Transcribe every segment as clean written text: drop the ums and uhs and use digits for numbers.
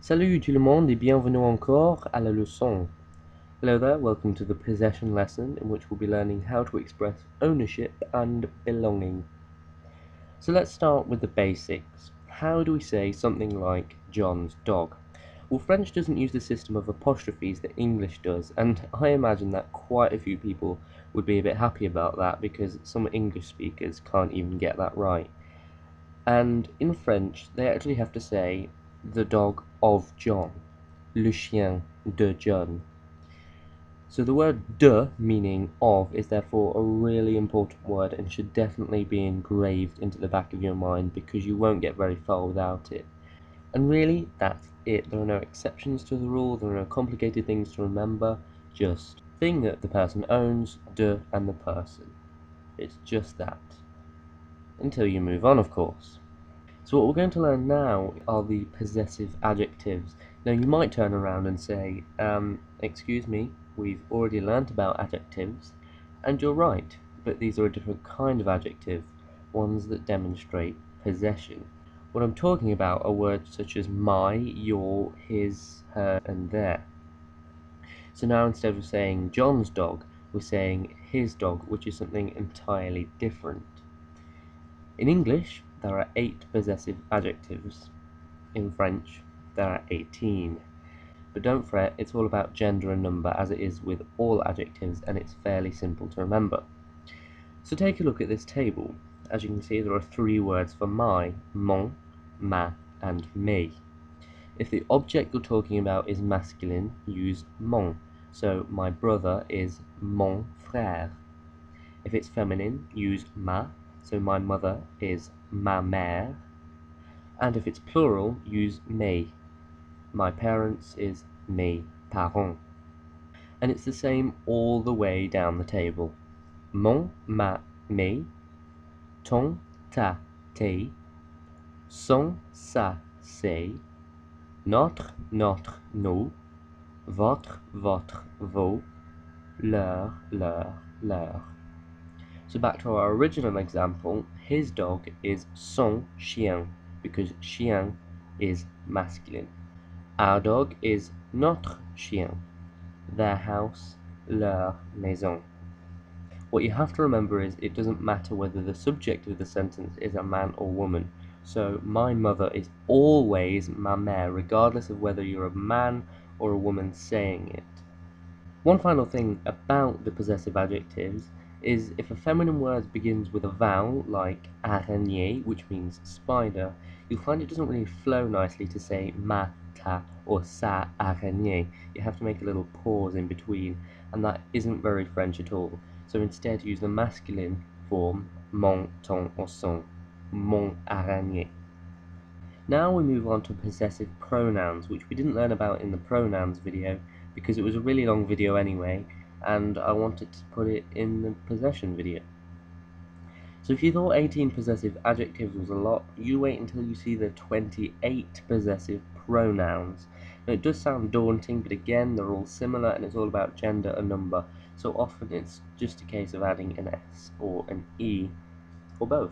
Salut tout le monde et bienvenue encore à la leçon. Hello there, welcome to the possession lesson in which we'll be learning how to express ownership and belonging. So let's start with the basics. How do we say something like John's dog? Well, French doesn't use the system of apostrophes that English does, and I imagine that quite a few people would be a bit happy about that because some English speakers can't even get that right. And in French, they actually have to say the dog of John, le chien de John. So the word de, meaning of, is therefore a really important word and should definitely be engraved into the back of your mind because you won't get very far without it. And really, that's it. There are no exceptions to the rule, there are no complicated things to remember, just thing that the person owns, de, and the person. It's just that. Until you move on, of course. So what we're going to learn now are the possessive adjectives. Now you might turn around and say, excuse me, we've already learnt about adjectives, and you're right, but these are a different kind of adjective, ones that demonstrate possession. What I'm talking about are words such as my, your, his, her, and their. So now instead of saying John's dog, we're saying his dog, which is something entirely different. In English, there are 8 possessive adjectives. In French, there are 18. But don't fret, it's all about gender and number as it is with all adjectives, and it's fairly simple to remember. So take a look at this table. As you can see, there are 3 words for my, mon, ma, and me. If the object you're talking about is masculine, use mon. So my brother is mon frère. If it's feminine, use ma. So my mother is ma mère. And if it's plural, use mes. My parents is mes parents. And it's the same all the way down the table. Mon, ma, mes. Ton, ta, tes. Son, sa, ses. Notre, nos. Votre, vos. Leur, leur. So back to our original example, his dog is son chien, because chien is masculine. Our dog is notre chien, their house, leur maison. What you have to remember is it doesn't matter whether the subject of the sentence is a man or woman. So my mother is always ma mère, regardless of whether you're a man or a woman saying it. One final thing about the possessive adjectives is if a feminine word begins with a vowel, like araignée, which means spider, you'll find it doesn't really flow nicely to say ma, ta, or sa araignée. You have to make a little pause in between, and that isn't very French at all. So instead use the masculine form, mon, ton, or son, mon araignée. Now we move on to possessive pronouns, which we didn't learn about in the pronouns video because it was a really long video anyway, and I wanted to put it in the possession video. So if you thought 18 possessive adjectives was a lot, you wait until you see the 28 possessive pronouns. Now it does sound daunting, but again they're all similar and it's all about gender and number, so often it's just a case of adding an S or an E, or both.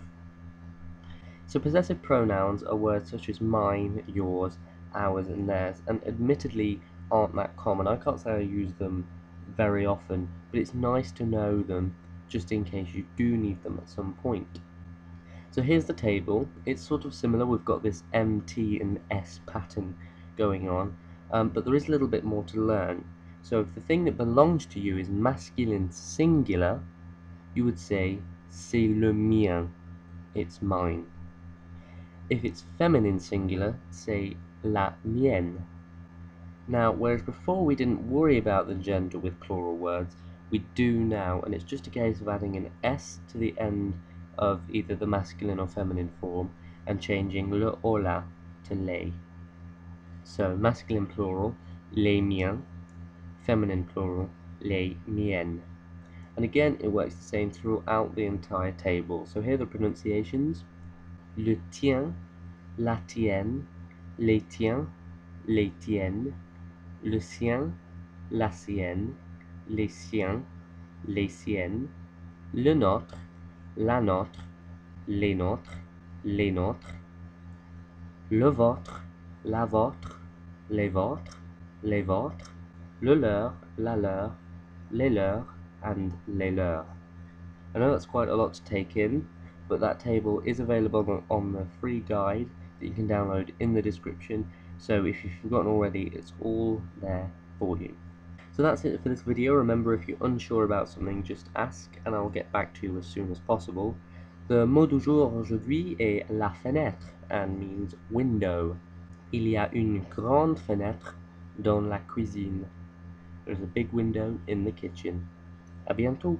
So possessive pronouns are words such as mine, yours, ours, and theirs, and admittedly aren't that common. I can't say I use them very often, but it's nice to know them just in case you do need them at some point. So here's the table. It's sort of similar. We've got this M, T, and S pattern going on, but there is a little bit more to learn. So if the thing that belongs to you is masculine singular, you would say c'est le mien, it's mine. If it's feminine singular, say la mienne. Now, whereas before we didn't worry about the gender with plural words, we do now, and it's just a case of adding an S to the end of either the masculine or feminine form and changing le or la to les. So, masculine plural, les miens, feminine plural, les miennes. And again, it works the same throughout the entire table. So here are the pronunciations. Le tien, la tienne, les tiens, les tiennes, le sien, la sienne, les siens, les siennes, le nôtre, la nôtre, les nôtres, les nôtres, le vôtre, la vôtre, les vôtres, les vôtres, le leur, la leur, les leurs, and les leurs. I know that's quite a lot to take in, but that table is available on the free guide that you can download in the description, so if you've forgotten already, it's all there for you. So that's it for this video. Remember, if you're unsure about something, just ask and I'll get back to you as soon as possible. The mot du jour aujourd'hui est la fenêtre and means window. Il y a une grande fenêtre dans la cuisine. There's a big window in the kitchen. À bientôt!